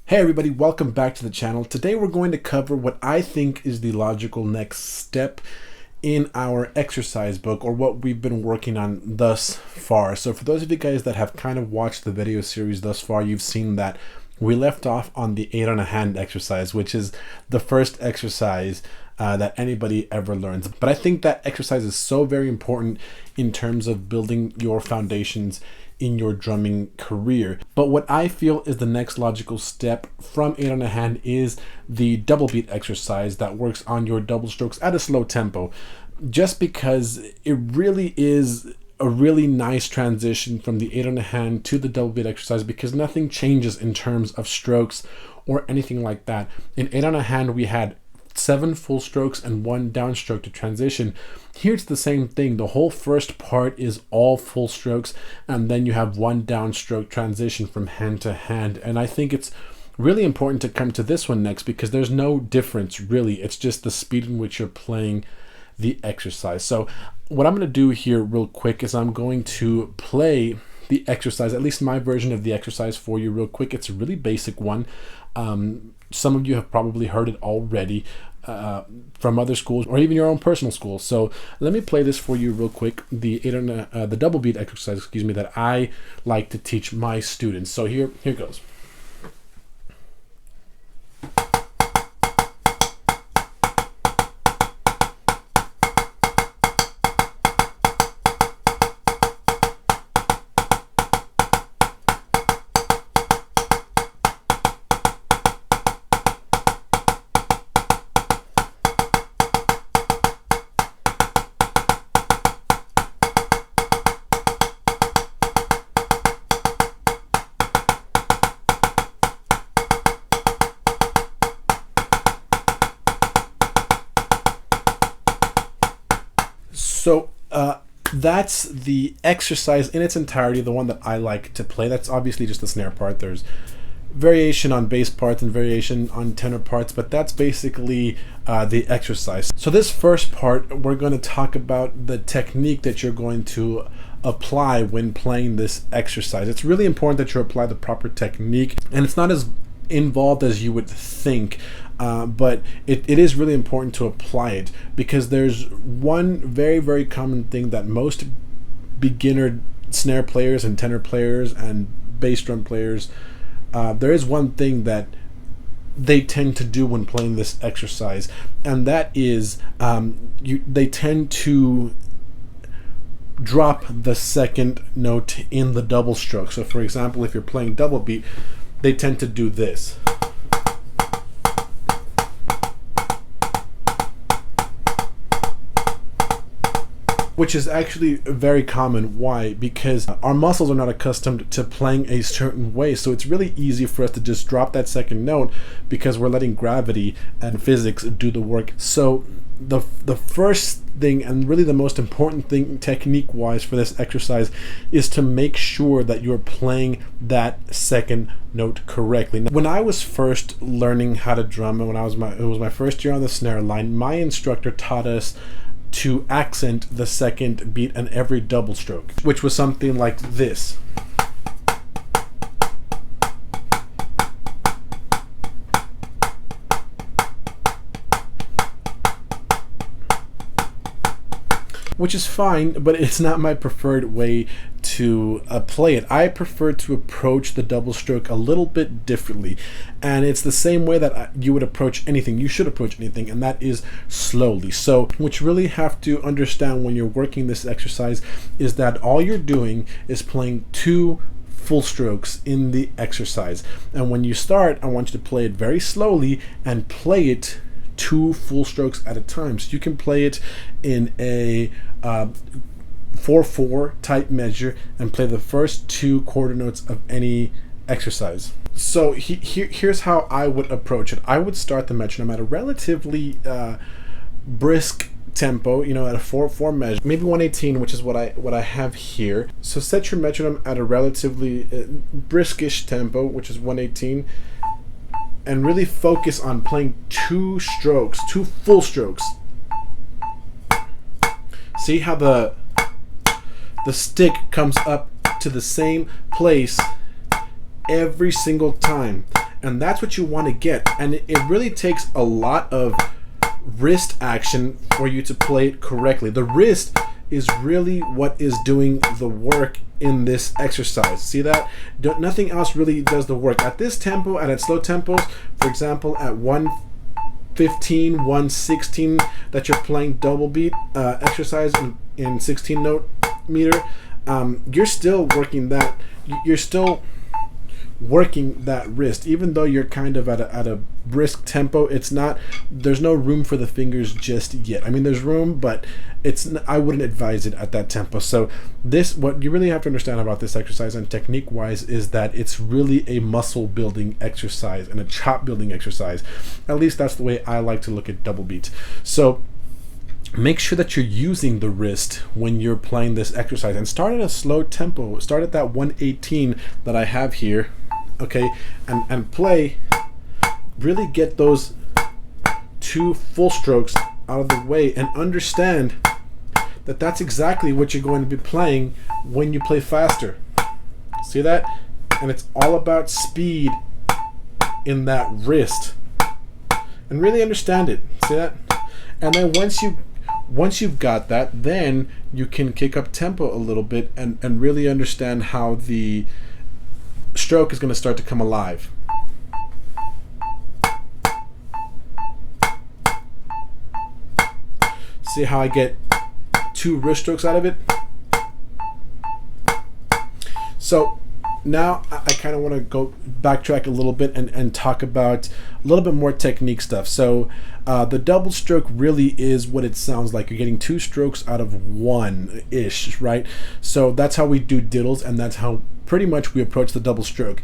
Hey everybody, welcome back to the channel. Today we're going to cover what I think is the logical next step in our exercise book, or what we've been working on thus far. So for those of you guys that have kind of watched the video series thus far, you've seen that we left off on the 8 on a hand exercise, which is the first exercise that anybody ever learns. But I think that exercise is so very important in terms of building your foundations in your drumming career. But what I feel is the next logical step from 8 on a hand is the double beat exercise that works on your double strokes at a slow tempo, just because it really is a really nice transition from the 8 on a hand to the double beat exercise, because nothing changes in terms of strokes or anything like that. In 8 on a hand we had 7 full strokes and 1 downstroke to transition. Here it's the same thing. The whole first part is all full strokes, and then you have 1 downstroke transition from hand to hand. And I think it's really important to come to this one next, because there's no difference really. It's just the speed in which you're playing the exercise. So what I'm going to do here real quick is I'm going to play the exercise, at least my version of the exercise, for you real quick. It's a really basic one. Some of you have probably heard it already from other schools or even your own personal schools. So let me play this for you real quick. The double beat exercise, that I like to teach my students. So here goes. So that's the exercise in its entirety, the one that I like to play. That's obviously just the snare part. There's variation on bass parts and variation on tenor parts, but that's basically the exercise. So this first part, we're going to talk about the technique that you're going to apply when playing this exercise. It's really important that you apply the proper technique, and it's not as involved as you would think. But it is really important to apply it, because there's one very, very common thing that most beginner snare players and tenor players and bass drum players, there is one thing that they tend to do when playing this exercise, and that is they tend to drop the second note in the double stroke. So for example, if you're playing double beat, they tend to do this. Which is actually very common. Why? Because our muscles are not accustomed to playing a certain way, so it's really easy for us to just drop that second note, because we're letting gravity and physics do the work. So the first thing, and really the most important thing technique wise for this exercise, is to make sure that you're playing that second note correctly. Now, when I was first learning how to drum, and it was my first year on the snare line, my instructor taught us to accent the second beat in every double stroke, which was something like this. Which is fine, but it's not my preferred way to play it. I prefer to approach the double stroke a little bit differently, and it's the same way that you would approach anything. You should approach anything, and that is slowly. So what you really have to understand when you're working this exercise is that all you're doing is playing 2 full strokes in the exercise, and when you start, I want you to play it very slowly and play it 2 full strokes at a time. So you can play it in a 4/4 type measure and play the first 2 quarter notes of any exercise. So here's how I would approach it. I would start the metronome at a relatively brisk tempo, at a 4/4 measure, maybe 118, which is what I have here. So set your metronome at a relatively briskish tempo, which is 118. And really focus on playing 2 strokes, 2 full strokes. See how the stick comes up to the same place every single time. And that's what you want to get. And it really takes a lot of wrist action for you to play it correctly. The wrist is really what is doing the work in this exercise. See that? Nothing else really does the work. At this tempo and at slow tempos, for example, at 115, 116, that you're playing double beat exercise in 16 note meter, you're still working that. You're still working that wrist, even though you're kind of at a brisk tempo. There's no room for the fingers just yet. I mean, there's room, but I wouldn't advise it at that tempo. So what you really have to understand about this exercise and technique wise is that it's really a muscle building exercise and a chop building exercise. At least that's the way I like to look at double beat. So make sure that you're using the wrist when you're playing this exercise, and start at a slow tempo. Start at that 118 that I have here, okay, and play. Really get those 2 full strokes out of the way, and understand that that's exactly what you're going to be playing when you play faster. See that? And it's all about speed in that wrist, and really understand it. See that? And then once you've got that, then you can kick up tempo a little bit and really understand how the stroke is going to start to come alive. See how I get 2 wrist strokes out of it? So now I kind of want to go backtrack a little bit and talk about a little bit more technique stuff. So the double stroke really is what it sounds like. You're getting 2 strokes out of 1-ish, right? So that's how we do diddles, and that's how pretty much we approach the double stroke.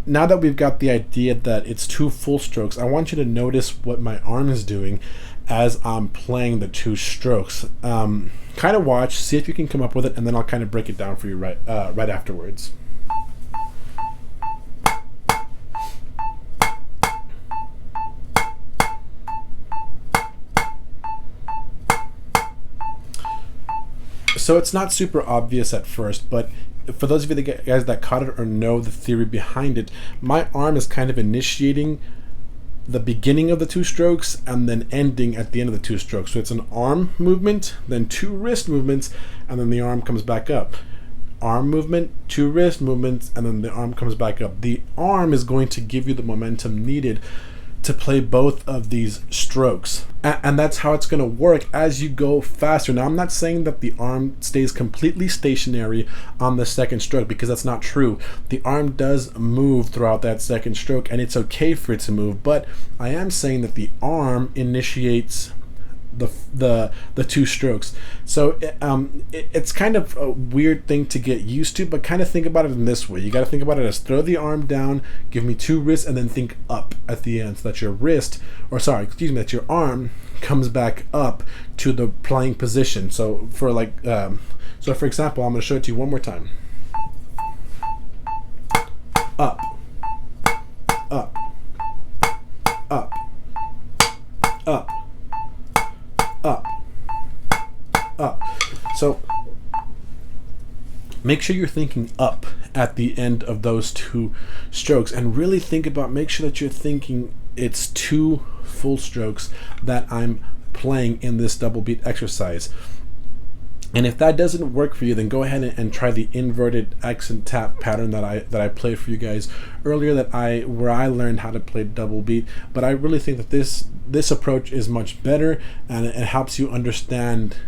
Now that we've got the idea that it's 2 full strokes, I want you to notice what my arm is doing as I'm playing the 2 strokes. Kind of watch, see if you can come up with it, and then I'll kind of break it down for you right afterwards. So it's not super obvious at first, but for those of you guys that caught it or know the theory behind it, my arm is kind of initiating the beginning of the 2 strokes and then ending at the end of the 2 strokes. So it's an arm movement, then 2 wrist movements, and then the arm comes back up. Arm movement, 2 wrist movements, and then the arm comes back up. The arm is going to give you the momentum needed to play both of these strokes, and that's how it's going to work as you go faster. Now, I'm not saying that the arm stays completely stationary on the second stroke, because that's not true. The arm does move throughout that second stroke, and it's okay for it to move, but I am saying that the arm initiates the 2 strokes. So it's kind of a weird thing to get used to, but kind of think about it in this way. You got to think about it as throw the arm down, give me 2 wrists, and then think up at the end, so that that your arm comes back up to the playing position. So for example, I'm going to show it to you one more time. Up, up, up, up, up, up. So make sure you're thinking up at the end of those 2 strokes, and really think about, make sure that you're thinking it's 2 full strokes that I'm playing in this double beat exercise. And if that doesn't work for you, then go ahead and try the inverted accent tap pattern that I played for you guys earlier, where I learned how to play double beat. But I really think that this approach is much better, and it helps you understand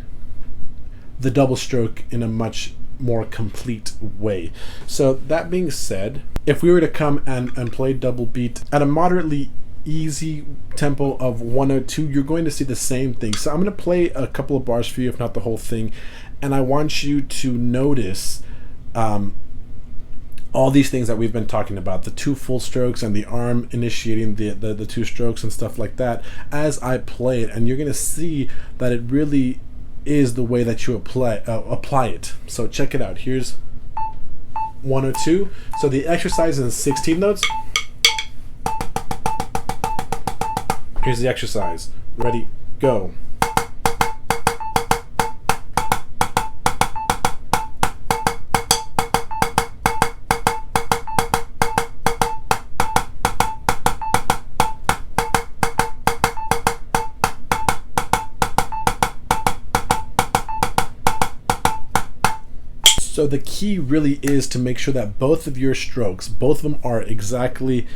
the double stroke in a much more complete way. So that being said, if we were to come and play double beat at a moderately easy tempo of 102, you're going to see the same thing. So I'm going to play a couple of bars for you, if not the whole thing, and I want you to notice all these things that we've been talking about, the 2 full strokes and the arm initiating the 2 strokes and stuff like that as I play it, and you're going to see that it really is the way that you apply it. So check it out. Here's 102. So the exercise is 16 notes. Here's the exercise. Ready, go. So the key really is to make sure that both of your strokes, both of them are exactly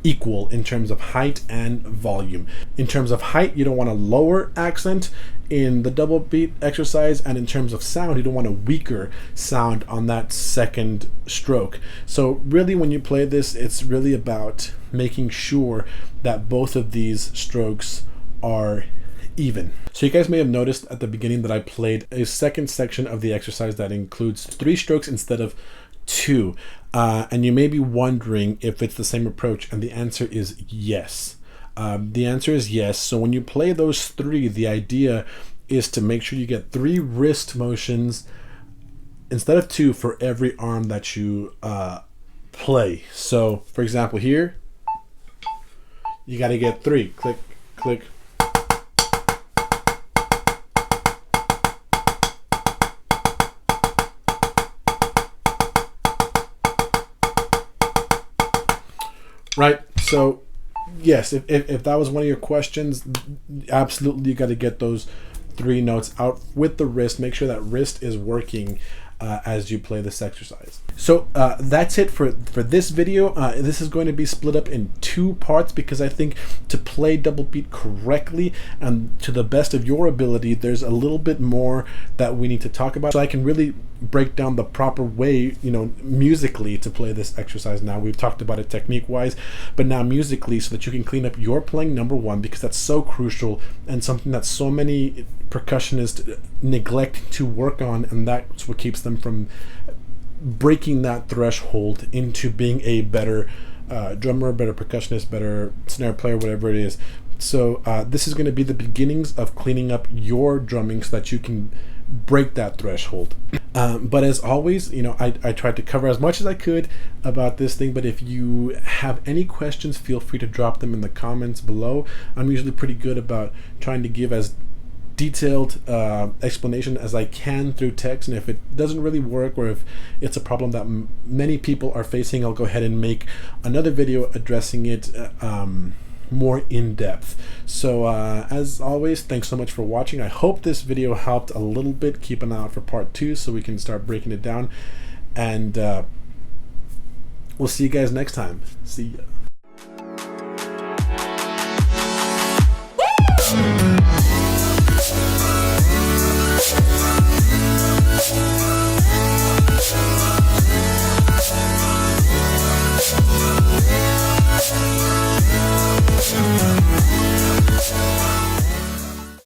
equal in terms of height and volume. In terms of height, you don't want a lower accent in the double beat exercise, and in terms of sound, you don't want a weaker sound on that second stroke. So really, when you play this, it's really about making sure that both of these strokes are even. So you guys may have noticed at the beginning that I played a second section of the exercise that includes 3 strokes instead of 2. And you may be wondering if it's the same approach, and the answer is yes. The answer is yes. So when you play those 3, the idea is to make sure you get 3 wrist motions instead of 2 for every arm that you play. So for example, here, you got to get 3. Click, click. Right, so yes, if that was one of your questions, absolutely you got to get those 3 notes out with the wrist. Make sure that wrist is working as you play this exercise. So that's it for this video. This is going to be split up in 2 parts because I think to play double beat correctly and to the best of your ability, there's a little bit more that we need to talk about, so I can really break down the proper way, musically, to play this exercise. Now we've talked about it technique wise, but now musically, so that you can clean up your playing, number 1, because that's so crucial and something that so many percussionists neglect to work on, and that's what keeps them from breaking that threshold into being a better drummer, better percussionist, better snare player, whatever it is. So this is going to be the beginnings of cleaning up your drumming so that you can break that threshold. But as always, I tried to cover as much as I could about this thing, but if you have any questions, feel free to drop them in the comments below. I'm usually pretty good about trying to give as detailed explanation as I can through text, and if it doesn't really work, or if it's a problem that many people are facing, I'll go ahead and make another video addressing it more in depth. So as always, thanks so much for watching. I hope this video helped a little bit. Keep an eye out for part 2 so we can start breaking it down, and we'll see you guys next time. See ya.